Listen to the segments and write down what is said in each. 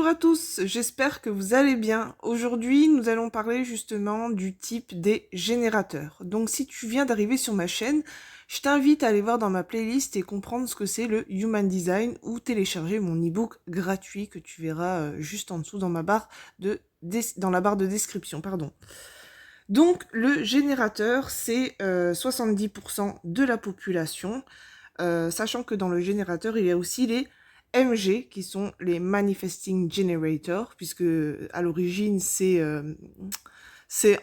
Bonjour à tous, j'espère que vous allez bien. Aujourd'hui, nous allons parler justement du type des générateurs. Donc si tu viens d'arriver sur ma chaîne, je t'invite à aller voir dans ma playlist et comprendre ce que c'est le Human Design ou télécharger mon e-book gratuit que tu verras juste en dessous dans dans la barre de description. Pardon. Donc le générateur, c'est 70% de la population. Sachant que dans le générateur, il y a aussi les MG, qui sont les Manifesting Generators, puisque à l'origine, c'est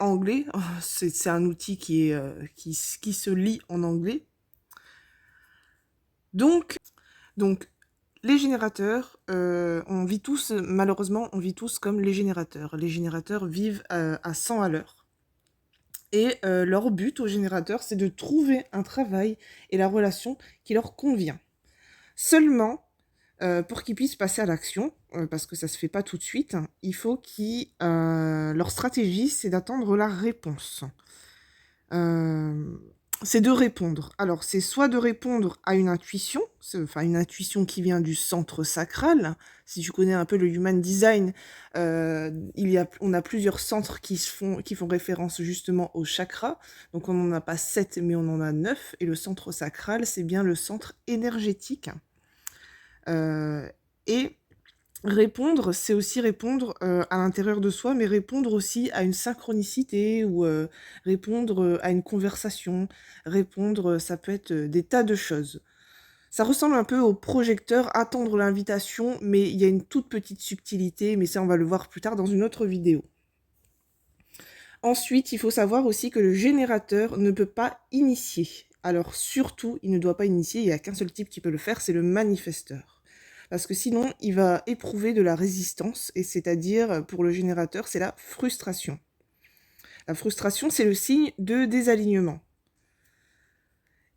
anglais. C'est un outil qui se lit en anglais. Donc les générateurs, malheureusement, on vit tous comme les générateurs. Les générateurs vivent à 100 à l'heure. Et leur but aux générateurs, c'est de trouver un travail et la relation qui leur convient. Seulement, pour qu'ils puissent passer à l'action, parce que ça se fait pas tout de suite, il faut leur stratégie, c'est d'attendre la réponse. C'est de répondre. Alors, c'est soit de répondre à une intuition, une intuition qui vient du centre sacral. Si tu connais un peu le Human Design, on a plusieurs centres qui font référence justement au chakra. Donc, on n'en a pas 7, mais on en a 9. Et le centre sacral, c'est bien le centre énergétique. Et répondre, c'est aussi répondre à l'intérieur de soi, mais répondre aussi à une synchronicité ou répondre à une conversation. Répondre, ça peut être des tas de choses. Ça ressemble un peu au projecteur, attendre l'invitation, mais il y a une toute petite subtilité, mais ça on va le voir plus tard dans une autre vidéo. Ensuite, il faut savoir aussi que le générateur ne peut pas initier. Alors surtout, il ne doit pas initier, il n'y a qu'un seul type qui peut le faire, c'est le manifesteur. Parce que sinon, il va éprouver de la résistance, et c'est-à-dire, pour le générateur, c'est la frustration. La frustration, c'est le signe de désalignement.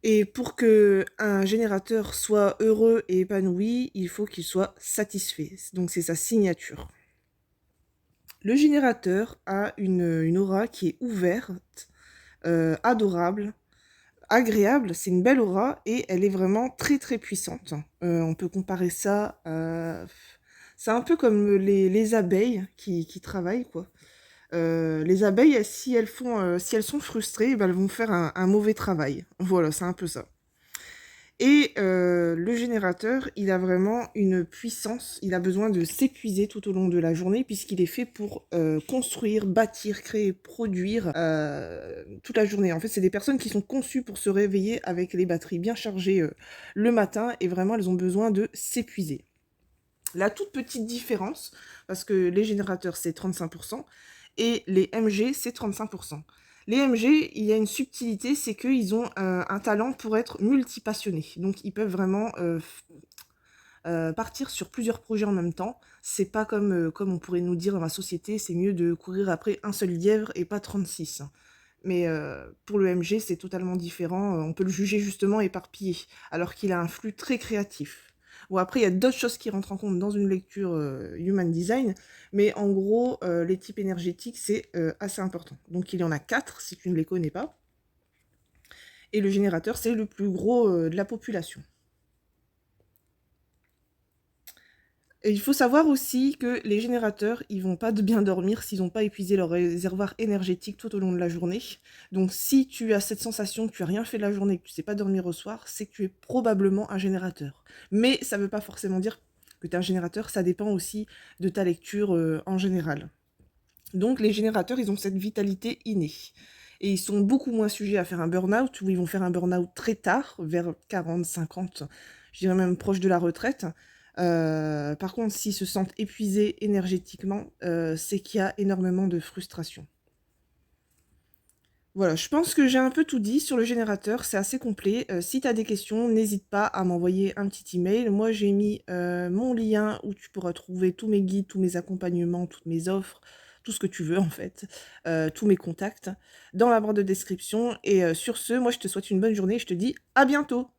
Et pour que un générateur soit heureux et épanoui, il faut qu'il soit satisfait. Donc c'est sa signature. Le générateur a une aura qui est ouverte, adorable, agréable, c'est une belle aura et elle est vraiment très très puissante. On peut comparer ça, c'est un peu comme les abeilles qui travaillent, quoi. Les abeilles, si elles sont frustrées, ben, elles vont faire un mauvais travail. Voilà, c'est un peu ça. Et le générateur, il a vraiment une puissance, il a besoin de s'épuiser tout au long de la journée puisqu'il est fait pour construire, bâtir, créer, produire toute la journée. En fait, c'est des personnes qui sont conçues pour se réveiller avec les batteries bien chargées le matin et vraiment, elles ont besoin de s'épuiser. La toute petite différence, parce que les générateurs, c'est 35%, et les MG, c'est 35%. Les MG, il y a une subtilité, c'est qu'ils ont un talent pour être multipassionnés. Donc, ils peuvent vraiment partir sur plusieurs projets en même temps. C'est pas comme on pourrait nous dire dans la société, c'est mieux de courir après un seul lièvre et pas 36. Mais pour le MG, c'est totalement différent. On peut le juger justement éparpillé, alors qu'il a un flux très créatif. Bon, après, il y a d'autres choses qui rentrent en compte dans une lecture Human Design, mais en gros, les types énergétiques, c'est assez important. Donc, il y en a 4, si tu ne les connais pas. Et le générateur, c'est le plus gros de la population. Et il faut savoir aussi que les générateurs, ils vont pas bien dormir s'ils n'ont pas épuisé leur réservoir énergétique tout au long de la journée. Donc si tu as cette sensation que tu n'as rien fait de la journée, que tu ne sais pas dormir au soir, c'est que tu es probablement un générateur. Mais ça ne veut pas forcément dire que tu es un générateur, ça dépend aussi de ta lecture en général. Donc les générateurs, ils ont cette vitalité innée. Et ils sont beaucoup moins sujets à faire un burn-out, ou ils vont faire un burn-out très tard, vers 40, 50, je dirais même proche de la retraite. Par contre, s'ils se sentent épuisés énergétiquement, c'est qu'il y a énormément de frustration. Voilà, je pense que j'ai un peu tout dit sur le générateur, c'est assez complet. Si tu as des questions, n'hésite pas à m'envoyer un petit email. Moi, j'ai mis mon lien où tu pourras trouver tous mes guides, tous mes accompagnements, toutes mes offres, tout ce que tu veux en fait, tous mes contacts, dans la barre de description. Et sur ce, moi, je te souhaite une bonne journée et je te dis à bientôt!